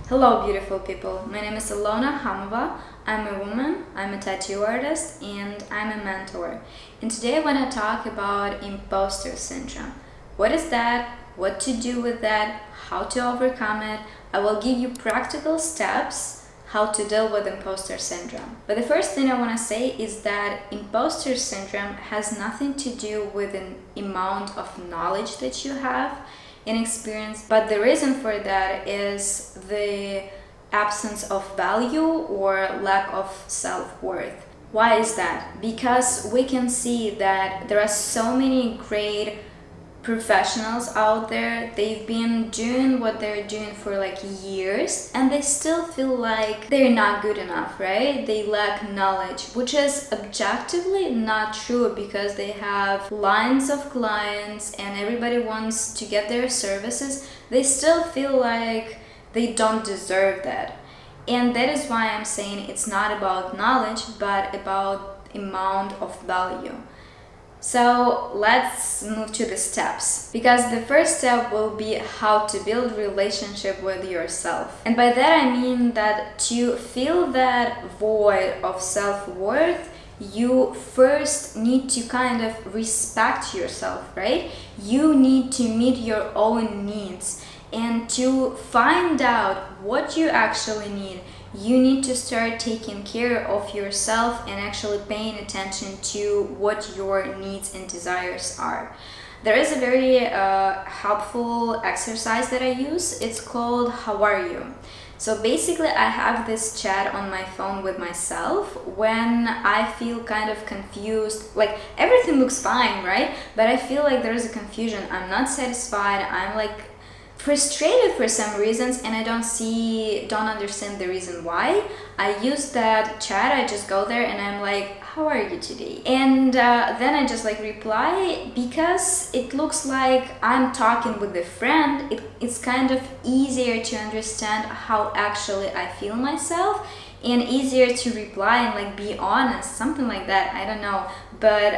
Hello, beautiful people. My name is Alona Hamova. I'm a woman, I'm a tattoo artist, and I'm a mentor. And today I want to talk about imposter syndrome. What is that? What to do with that? How to overcome it? I will give you practical steps how to deal with imposter syndrome. But the first thing I want to say is that imposter syndrome has nothing to do with an amount of knowledge that you have in experience, but the reason for that is the absence of value or lack of self-worth. Why is that? Because we can see that there are so many great professionals out there. They've been doing what they're doing for like years and they still feel like they're not good enough, right? They lack knowledge, which is objectively not true because they have lines of clients and everybody wants to get their services. They still feel like they don't deserve that. And that is why I'm saying it's not about knowledge, but about amount of value. So let's move to the steps, because the first step will be how to build relationship with yourself. And by that I mean that to fill that void of self-worth, you first need to kind of respect yourself, right? You need to meet your own needs, and to find out what you actually need, you need to start taking care of yourself and actually paying attention to what your needs and desires are. There is a very helpful exercise that I use. It's called How Are You? So basically I have this chat on my phone with myself when I feel kind of confused, like everything looks fine, right? But I feel like there is a confusion. I'm not satisfied. I'm like frustrated for some reasons and I don't understand the reason why. I use that chat, I just go there and I'm like, how are you today? And then I just like reply, because it looks like I'm talking with a friend. It's kind of easier to understand how actually I feel myself and easier to reply and like be honest, something like that. I don't know, but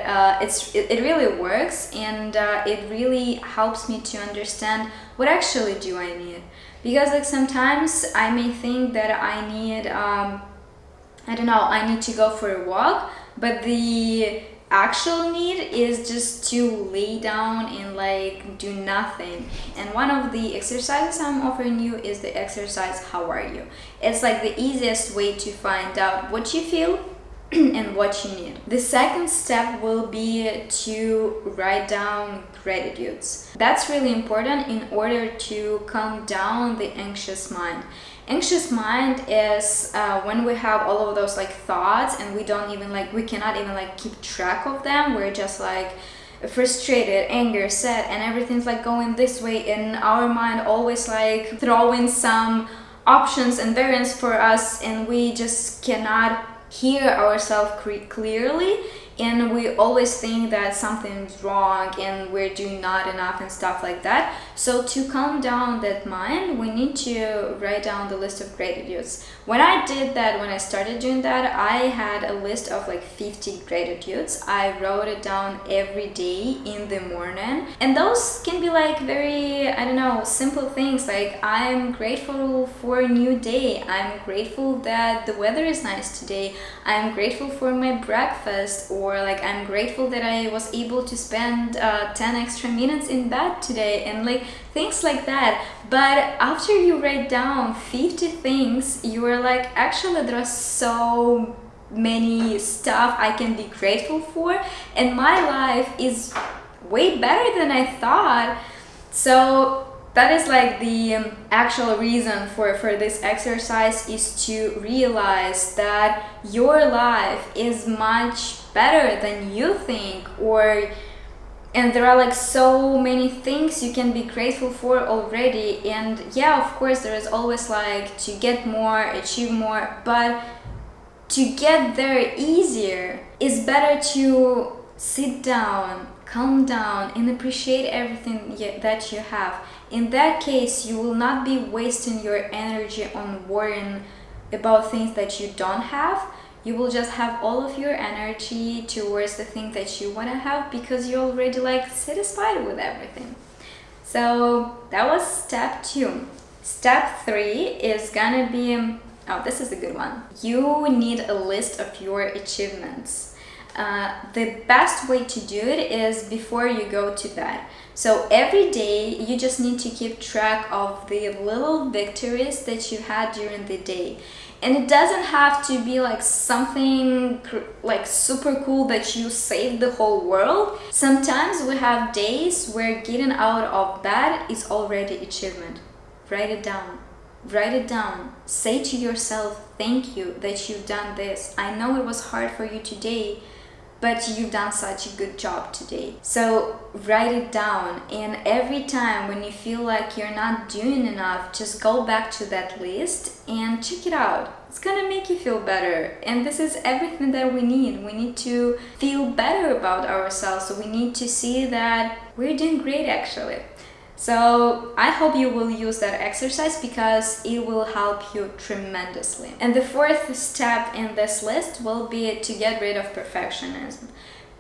it really works, and it really helps me to understand what actually do I need. Because like sometimes I may think that I need I don't know, I need to go for a walk, but the actual need is just to lay down and like do nothing. And one of the exercises I'm offering you is the exercise How Are You? It's like the easiest way to find out what you feel and what you need. The second step will be to write down gratitudes. That's really important in order to calm down the anxious mind. Anxious mind is when we have all of those like thoughts and we cannot even like keep track of them. We're just like frustrated, anger, sad, and everything's like going this way, and our mind always like throwing some options and variants for us, and we just cannot hear ourselves clearly, and we always think that something's wrong and we're doing not enough and stuff like that. So to calm down that mind, we need to write down the list of gratitudes. When I did that, when I started doing that, I had a list of like 50 gratitudes. I wrote it down every day in the morning, and those can be like very, I don't know, simple things like I'm grateful for a new day, I'm grateful that the weather is nice today, I'm grateful for my breakfast, or like I'm grateful that I was able to spend 10 extra minutes in bed today, and like things like that. But after you write down 50 things, you are like, actually there are so many stuff I can be grateful for, and my life is way better than I thought. So that is like the actual reason for this exercise, is to realize that your life is much better than you think, and there are like so many things you can be grateful for already. And yeah, of course there is always like to get more, achieve more, but to get there easier is better to sit down, calm down, and appreciate everything that you have. In that case, you will not be wasting your energy on worrying about things that you don't have. You will just have all of your energy towards the thing that you want to have, because you're already like satisfied with everything. So that was step 2. Step 3 is gonna be, oh, this is a good one. You need a list of your achievements. The best way to do it is before you go to bed. So every day you just need to keep track of the little victories that you had during the day. And it doesn't have to be like something like super cool that you saved the whole world. Sometimes we have days where getting out of bed is already achievement. Write it down. Write it down. Say to yourself, thank you that you've done this. I know it was hard for you today, but you've done such a good job today. So write it down, and every time when you feel like you're not doing enough, just go back to that list and check it out. It's gonna make you feel better, and this is everything that we need. We need to feel better about ourselves, so we need to see that we're doing great actually. So I hope you will use that exercise because it will help you tremendously. And the fourth step in this list will be to get rid of perfectionism.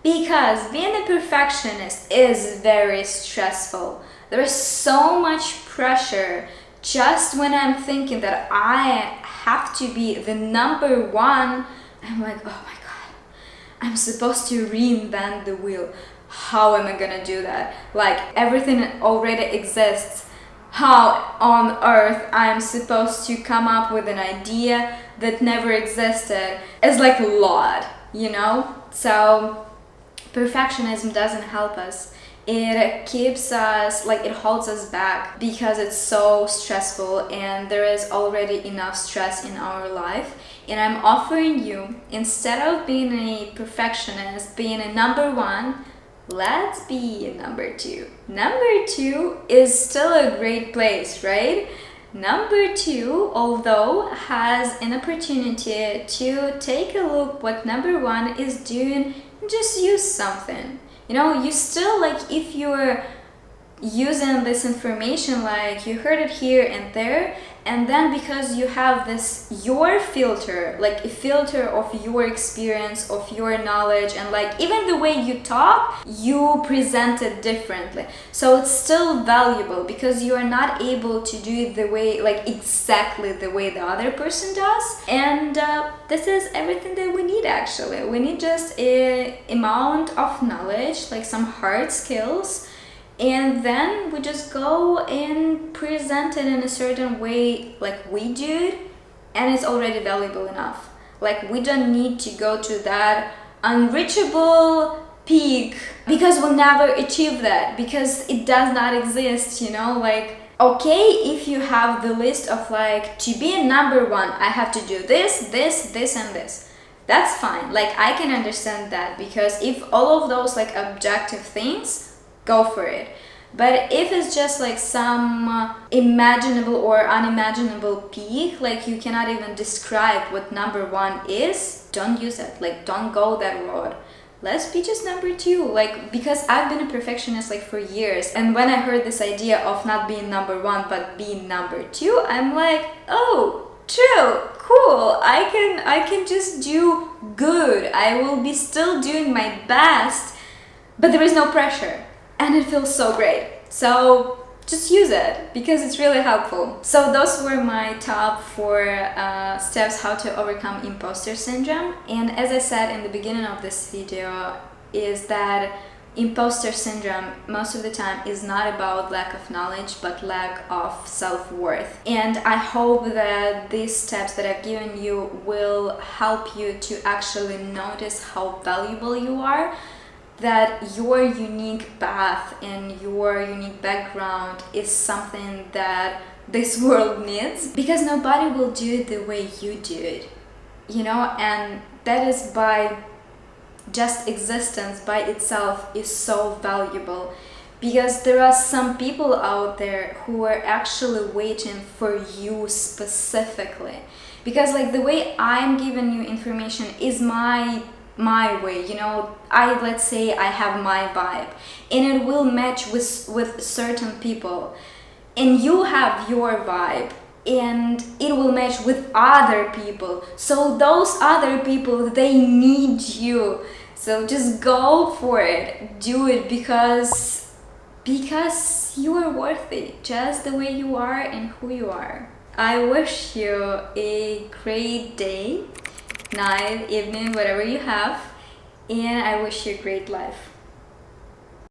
Because being a perfectionist is very stressful. There is so much pressure just when I'm thinking that I have to be the number one. I'm like, oh my God, I'm supposed to reinvent the wheel. How am I gonna do that? Like everything already exists. How on earth I'm supposed to come up with an idea that never existed? It's like a lot, you know? So perfectionism doesn't help us. It keeps us, like it holds us back because it's so stressful and there is already enough stress in our life. And I'm offering you, instead of being a perfectionist, being a number one, let's be a number two. Number two is still a great place, right? Number two, although, has an opportunity to take a look what number one is doing and just use something. You know, you still, like, if you're using this information, like you heard it here and there, and then because you have this your filter, like a filter of your experience, of your knowledge, and like even the way you talk, you present it differently, so it's still valuable because you are not able to do it the way, like exactly the way the other person does. And this is everything that we need actually. We need just a amount of knowledge, like some hard skills, and then we just go and present it in a certain way like we do it, and it's already valuable enough. Like we don't need to go to that unreachable peak because we'll never achieve that because it does not exist, you know? Like, okay, if you have the list of like, to be a number one, I have to do this, this, this, and this. That's fine. Like I can understand that because if all of those like objective things, go for it. But if it's just like some imaginable or unimaginable peak, like you cannot even describe what number one is, don't use it. Like don't go that road. Let's be just number two. Like, because I've been a perfectionist like for years, and when I heard this idea of not being number one but being number two, I'm like, oh, true, cool. I can just do good. I will be still doing my best, but there is no pressure. And it feels so great. So just use it because it's really helpful. So those were my top 4 steps how to overcome imposter syndrome. And as I said in the beginning of this video, is that imposter syndrome most of the time is not about lack of knowledge but lack of self-worth. And I hope that these steps that I've given you will help you to actually notice how valuable you are, that your unique path and your unique background is something that this world needs, because nobody will do it the way you do it, you know? And that is by just existence by itself is so valuable, because there are some people out there who are actually waiting for you specifically. Because like the way I'm giving you information is my way, you know. Let's say I have my vibe and it will match with certain people, and you have your vibe and it will match with other people, so those other people, they need you. So just go for it, do it, because because you are worthy just the way you are and who you are. I wish you a great day, night, evening, whatever you have, and I wish you a great life.